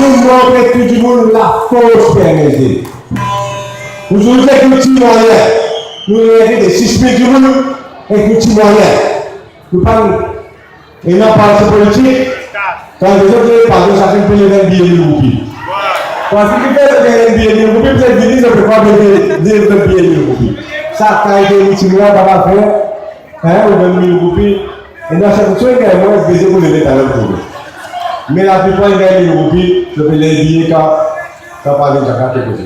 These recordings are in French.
nous montrons tout le monde la force permise. Aujourd'hui, avec le petit moyen, nous avons des 6 000 du monde avec le petit moyen. Nous parlons, et non pas de politique, quand les autres parlent de chacun peut les billets de roupies. Parce que les billets de roupies, peut-être qu'ils disent qu'on ne peut pas donner des billets de roupies. Ça, quand il y a des petits moyens, on va faire, ou 20 000 roupies. Et dans chaque chose, il y a moins de baiser pour les mettre à l'autre. Mais la plupart des gars, les roupies, je peux les billets quand pas de Jacques à côté.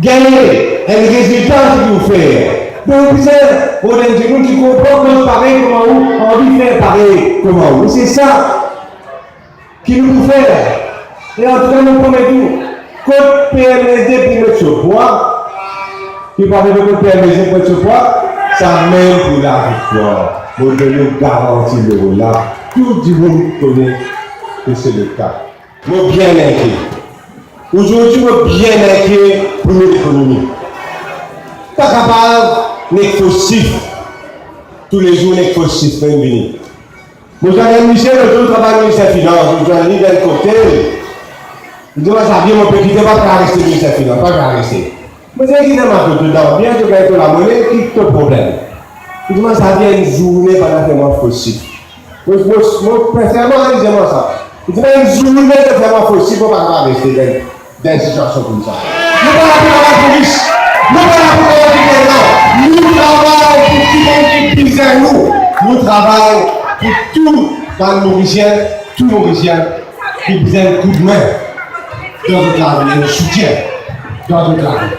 Gagner un résultat que vous faites. Donc, vous êtes pour les gens qui comprennent pareil comment vous, envie de faire pareil comment vous. C'est ça qui nous fait. Et en tout cas, nous promettons que PMSD pour mettre sur poids, qui parle de code PMSD pour mettre sur poids, ça mène pour la victoire. Nous devons garantir le là. Tout le monde connaît que c'est le cas. Nous bien inquiets. Aujourd'hui, nous bien inquiets pour notre économie. Pas capable d'être faussif. Tous les jours, d'être faussif. Moi, j'ai Michel, le travail du ministère des Finances. Je suis d'un côté. Je dis, moi, ça vient, mon petit, pas qu'à rester ministère des Finances, pas qu'à rester. Mais c'est qui m'a fait dedans, bien que tu aies la monnaie, qui te problème. Je dis, moi, ça vient une journée pendant que moi, faussif. Moi, personnellement, je dis, moi, ça. Je dis, une journée de faire moi, faussif, pour pas rester dans une situation comme ça. Nous ne parlons pas de la police. Nous ne parlons pas de la police. Nous travaillons pour tout le monde qui pise à nous. Nous travaillons pour tout dans le Mauricien, tout Mauricien qui besoin de coup de main dans notre travail, de soutien dans notre travail.